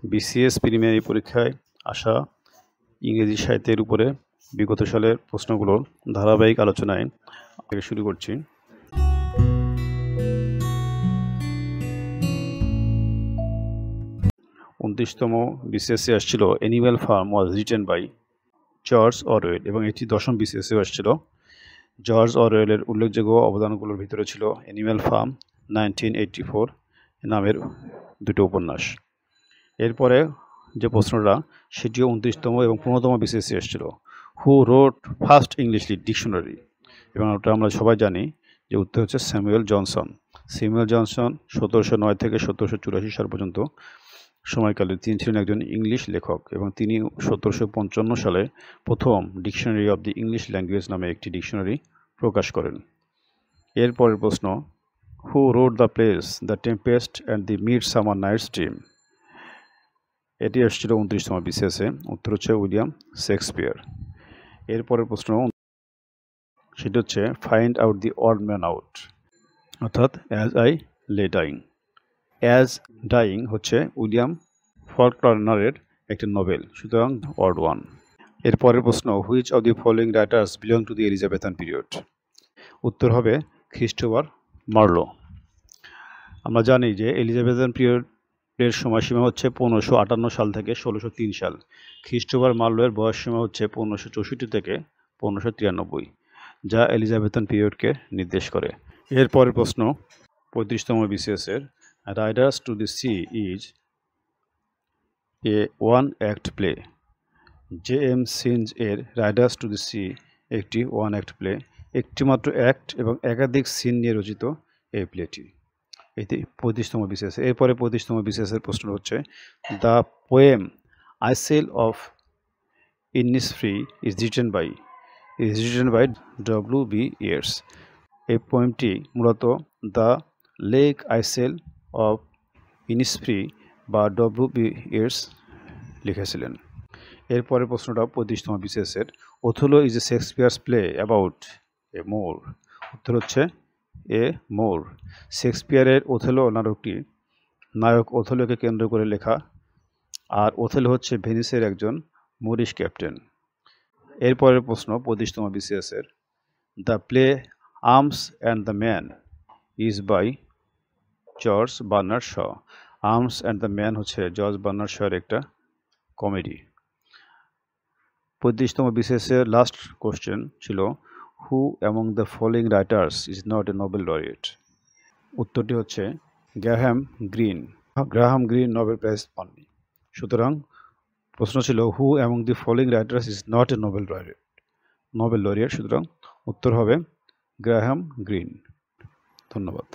BCS preliminary পরীক্ষায় আসা ইংরেজি সাহিত্যের উপরে বিগত সালের প্রশ্নগুলোর ধারাবাহিক আলোচনায় থেকে শুরু করছি। উনত্রিশতম BCS আসছিল Animal Farm was written by George Orwell, এবং এটি দশম BCS আসছিল। জর্জ অরওয়েলের উল্লেখযোগ্য অবদানগুলোর ভিতরে ছিল অ্যানিম্যাল ফার্ম 1984 নামের দুটো উপন্যাস। এরপরে যে প্রশ্নটা সেটিও 29তম এবং 15তম BCS এসেছিল, হু রোট ফার্স্ট ইংলিশ ডিকশনারি, এবং ওটা আমরা সবাই জানি যে উত্তর হচ্ছে স্যামুয়েল জনসন। স্যামুয়েল জনসন 1709 থেকে 1784 সাল পর্যন্ত সময়কালে তিনি ছিলেন একজন ইংলিশ লেখক, এবং তিনি 1755 সালে প্রথম dictionary of the English language নামে একটি ডিকশনারি প্রকাশ করেন। এরপরের প্রশ্ন, who wrote the plays the Tempest and the Midsummer Night's Dream, এটি এসেছিল 29তম BCS এ। উত্তর হচ্ছে উইলিয়াম শেক্সপিয়ার। এরপরের প্রশ্ন সেটি হচ্ছে find out the odd man out, অর্থাৎ as I lay dying. As dying হচ্ছে উইলিয়াম ফলকনারের একটি নোবেল, সুতরাং অড ওয়ান। এরপরের প্রশ্ন, which of the following writers belong to the Elizabethan period, উত্তর হবে ক্রিস্টোফার মার্লো। আমরা জানি যে এলিজাবেথান পিরিয়ডের সময়সীমা হচ্ছে 1558 সাল থেকে 1603 সাল। ক্রিস্টোফার মার্লোয়ের বয়সসীমা হচ্ছে 1564 থেকে 1593, যা এলিজাবেথান পিরিয়ডকে নির্দেশ করে। এরপরের প্রশ্ন 35তম BCS এর, Riders to the Sea is a one act play. JM Synge এর রাইডার্স টু দি সি একটি ওয়ান অ্যাক্ট প্লে, একটিমাত্র অ্যাক্ট এবং একাধিক সিন নিয়ে রচিত এই প্লেটি। এটি 35তম BCS। এরপরে 35তম BCS এর প্রশ্ন হচ্ছে, the poem isle of Innisfree is written by W.B. Yeats। এই পোয়েমটি মূলত the lake isle of Innisfree বা W.B. Yeats লিখেছিলেন। এরপরের প্রশ্নটা 35তম BCS এর, Othello is a Shakespeare's play about a Moor, উত্তর হচ্ছে এ মোর। শেক্সপিয়ারের ওথেলো নাটকটি নায়ক ওথেলোকে কেন্দ্র করে লেখা, আর ওথেলো হচ্ছে ভেনিসের একজন মোরিশ ক্যাপ্টেন। এরপরের প্রশ্ন 35তম BCS এর, the play Arms and the Man is by George Bernard Shaw. Arms and the Man হচ্ছে জর্জ বার্নার্ড শর একটা কমেডি। 35তম BCS এর লাস্ট কোশ্চেন ছিল, who among the following writers is not a Nobel laureate, উত্তরটি হচ্ছে Graham green Nobel prize পাননি। সুতরাং প্রশ্ন ছিল, who among the following writers is not a Nobel laureate, সুতরাং উত্তর হবে গ্রাহাম গ্রিন। ধন্যবাদ।